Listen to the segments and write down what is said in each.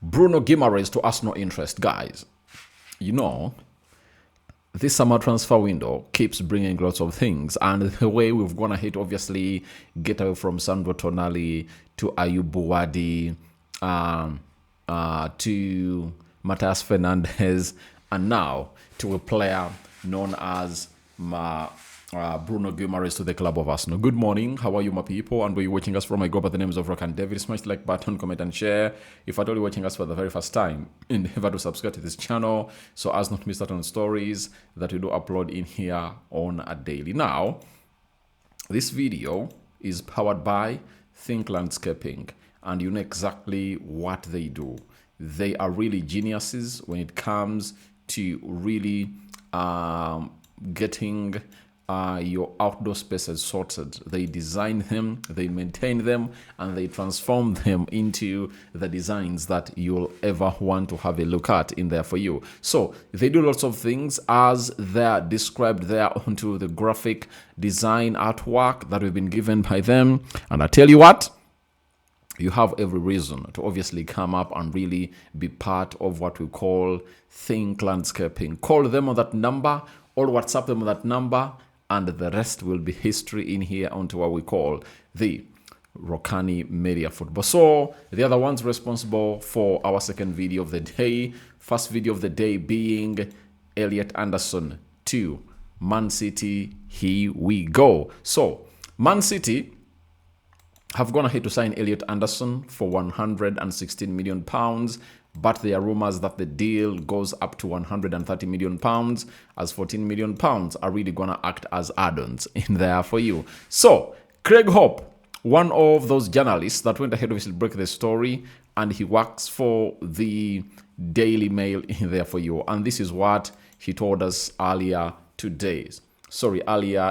Bruno Guimarães to Arsenal interest. Guys, you know, this summer transfer window keeps bringing lots of things. And the way we've gone ahead, obviously, get away from Sandro Tonali to Ayub Buwadi, to Matthias Fernandes, and now to a player known as Bruno Guimarães to the club of Arsenal. Good morning. How are you, my people? And where you're watching us from, I go by the names of Rokani. David, smash the like button, comment, and share. If at all you're watching us for the very first time, endeavor to subscribe to this channel so as not to miss out on stories that we do upload in here on a daily. Now, this video is powered by Think Landscaping, and you know exactly what they do. They are really geniuses when it comes to really getting your outdoor spaces sorted. They design them, they maintain them, and they transform them into the designs that you'll ever want to have a look at in there for you. So they do lots of things as they're described there onto the graphic design artwork that we've been given by them. And I tell you what, you have every reason to obviously come up and really be part of what we call Think Landscaping. Call them on that number or WhatsApp them on that number, and the rest will be history in here onto what we call the Rokani Media Football. So the other ones responsible for our second video of the day. First video of the day being Elliot Anderson to Man City. Here we go. So Man City have gone ahead to sign Elliot Anderson for £116 million, but there are rumors that the deal goes up to £130 million, as £14 million are really going to act as add-ons in there for you. So, Craig Hope, one of those journalists that went ahead to break the story, and he works for the Daily Mail in there for you. And this is what he told us earlier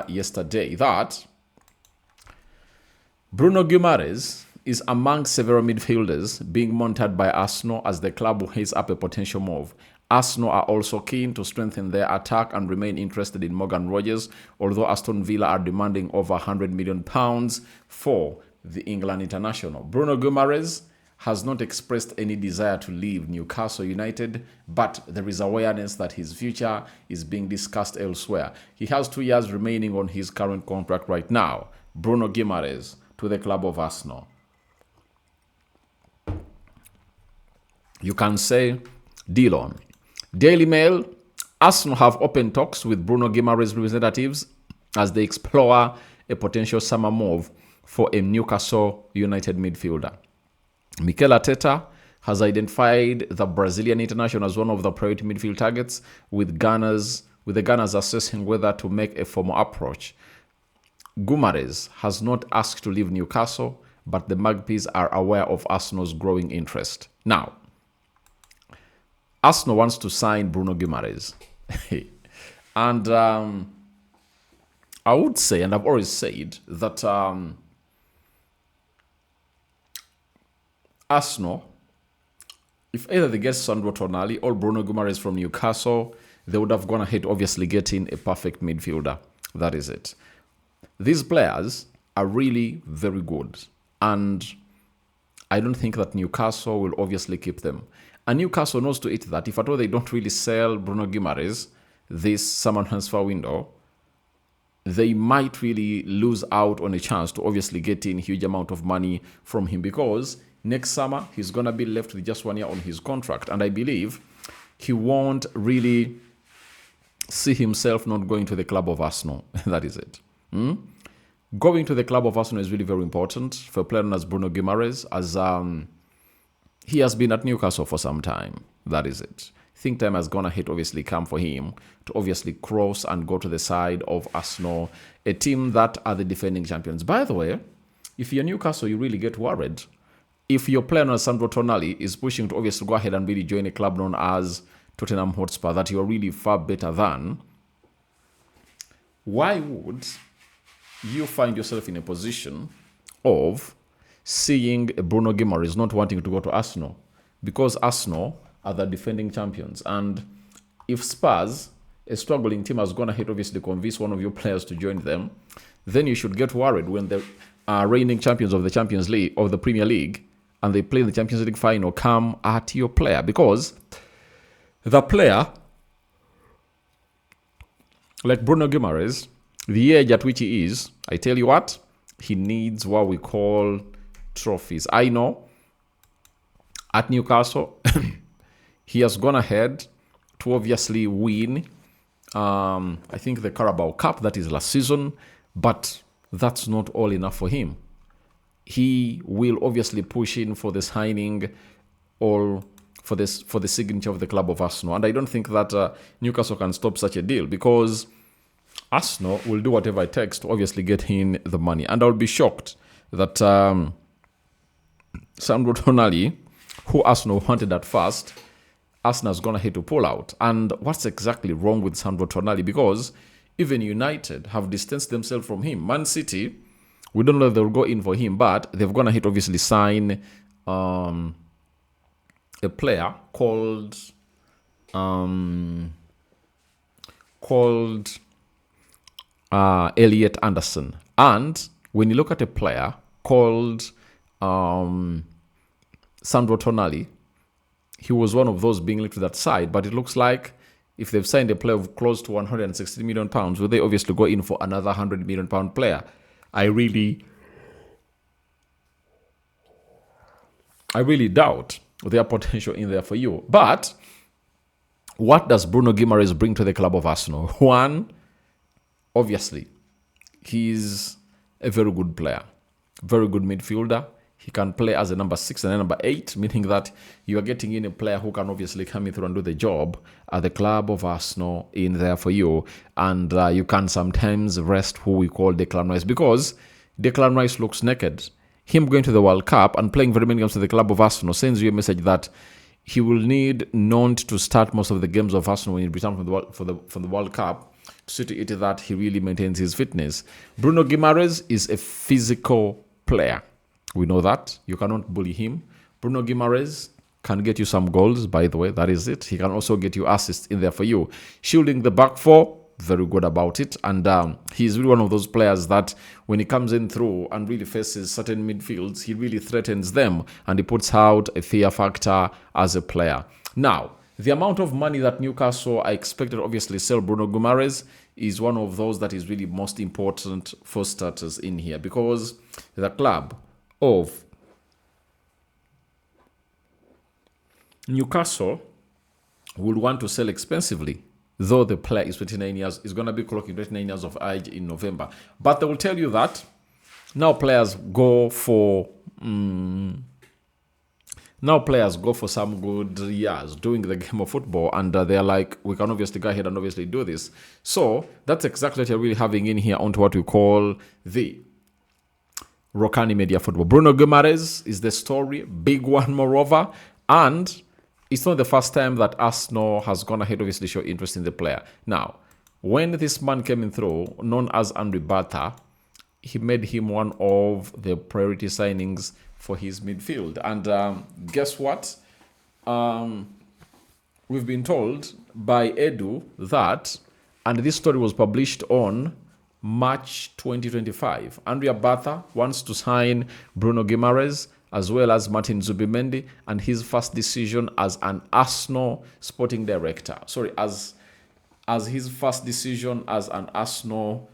yesterday, that Bruno Guimarães is among several midfielders being monitored by Arsenal as the club weighs up a potential move. Arsenal are also keen to strengthen their attack and remain interested in Morgan Rogers, although Aston Villa are demanding over £100 million for the England international. Bruno Guimarães has not expressed any desire to leave Newcastle United, but there is awareness that his future is being discussed elsewhere. He has 2 years remaining on his current contract right now. Bruno Guimarães to the club of Arsenal. You can say deal on. Daily Mail, Arsenal have open talks with Bruno Guimarães representatives as they explore a potential summer move for a Newcastle United midfielder. Mikel Arteta has identified the Brazilian international as one of the priority midfield targets, with the Gunners assessing whether to make a formal approach. Guimarães has not asked to leave Newcastle, but the Magpies are aware of Arsenal's growing interest. Now, Arsenal wants to sign Bruno Guimarães. And I would say, and I've always said, that Arsenal, if either they get Sandro Tonali or Bruno Guimarães from Newcastle, they would have gone ahead, obviously, getting a perfect midfielder. That is it. These players are really very good, and I don't think that Newcastle will obviously keep them. And Newcastle knows to it that if at all they don't really sell Bruno Guimarães this summer transfer window, they might really lose out on a chance to obviously get in huge amount of money from him, because next summer he's going to be left with just 1 year on his contract. And I believe he won't really see himself not going to the club of Arsenal. That is it. Going to the club of Arsenal is really very important for a player known as Bruno Guimarães, as he has been at Newcastle for some time. That is it. I think time has gone ahead, obviously, come for him to obviously cross and go to the side of Arsenal, a team that are the defending champions. By the way, if you're Newcastle, you really get worried. If your player known as Sandro Tonali is pushing to obviously go ahead and really join a club known as Tottenham Hotspur that you're really far better than, why would you find yourself in a position of seeing Bruno Guimarães not wanting to go to Arsenal? Because Arsenal are the defending champions. And if Spurs, a struggling team, has gone ahead, obviously, convince one of your players to join them, then you should get worried when the reigning champions of the Champions League, of the Premier League, and they play in the Champions League final come at your player, because the player, like Bruno Guimarães, the age at which he is, I tell you what, he needs what we call trophies. I know at Newcastle, he has gone ahead to obviously win, I think, the Carabao Cup, that is last season, but that's not all enough for him. He will obviously push in for the signing or for the signature of the club of Arsenal. And I don't think that Newcastle can stop such a deal, because Arsenal will do whatever it takes to obviously get in the money. And I'll be shocked that Sandro Tonali, who Arsenal wanted at first, Arsenal's gone ahead to pull out. And what's exactly wrong with Sandro Tonali? Because even United have distanced themselves from him. Man City, we don't know if they'll go in for him, but they've gone ahead to obviously sign a player called Elliot Anderson. And when you look at a player called Sandro Tonali, he was one of those being linked to that side, but it looks like if they've signed a player of close to £160 million, will they obviously go in for another £100 million player? I really doubt their potential in there for you. But what does Bruno Guimarães bring to the club of Arsenal? One, obviously, he's a very good player, very good midfielder. He can play as a number 6 and a number 8, meaning that you are getting in a player who can obviously come in through and do the job at the club of Arsenal in there for you. And you can sometimes rest who we call Declan Rice, because Declan Rice looks naked. Him going to the World Cup and playing very many games for the club of Arsenal sends you a message that he will need Nantes to start most of the games of Arsenal when he returns from the World Cup, to see to it that he really maintains his fitness. Bruno Guimarães is a physical player. We know that. You cannot bully him. Bruno Guimarães can get you some goals, by the way. That is it. He can also get you assists in there for you. Shielding the back four, very good about it. And he's really one of those players that when he comes in through and really faces certain midfields, he really threatens them and he puts out a fear factor as a player. Now, the amount of money that Newcastle are expected to obviously sell Bruno Guimarães is one of those that is really most important for starters in here, because the club of Newcastle will want to sell expensively, though the player is 29 years, is going to be clocking 29 years of age in November. But they will tell you that now players go for some good years doing the game of football, and they're like, we can obviously go ahead and obviously do this. So that's exactly what you're really having in here onto what we call the Rokani Media Football. Bruno Guimarães is the story, big one moreover, and it's not the first time that Arsenal has gone ahead obviously show interest in the player. Now, when this man came in through, known as Andre Bata, he made him one of the priority signings for his midfield. And guess what? We've been told by Edu that, and this story was published on March 2025, Andrea Bata wants to sign Bruno Guimarães as well as Martin Zubimendi, and his first decision as an Arsenal sporting director. Sorry, as his first decision as an Arsenal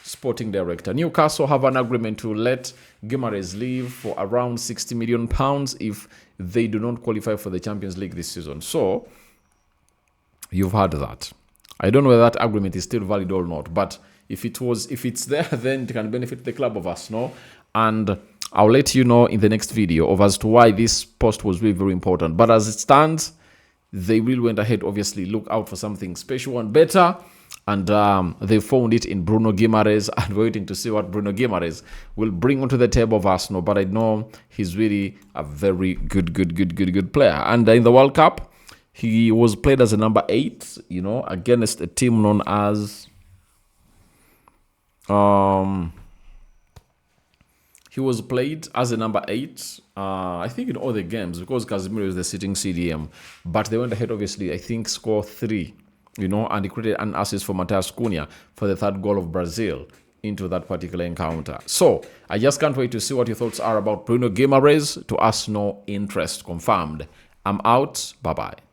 sporting director. Newcastle have an agreement to let Guimarães leave for around £60 million if they do not qualify for the Champions League this season. So, you've heard that. I don't know whether that agreement is still valid or not, but if it's there, then it can benefit the club of Arsenal. And I'll let you know in the next video of as to why this post was really very important. But as it stands, they really went ahead, obviously, look out for something special and better. And they found it in Bruno Guimarães, and waiting to see what Bruno Guimarães will bring onto the table of Arsenal. But I know he's really a very good player. And in the World Cup, he was played as a number 8, against a team known as he was played as a number 8, I think in all the games, because Casemiro is the sitting CDM. But they went ahead, obviously, I think score 3, and he created an assist for Matheus Cunha for the 3rd goal of Brazil. into that particular encounter. So I just can't wait to see what your thoughts are about Bruno Guimarães. To us, no interest confirmed. I'm out. Bye-bye.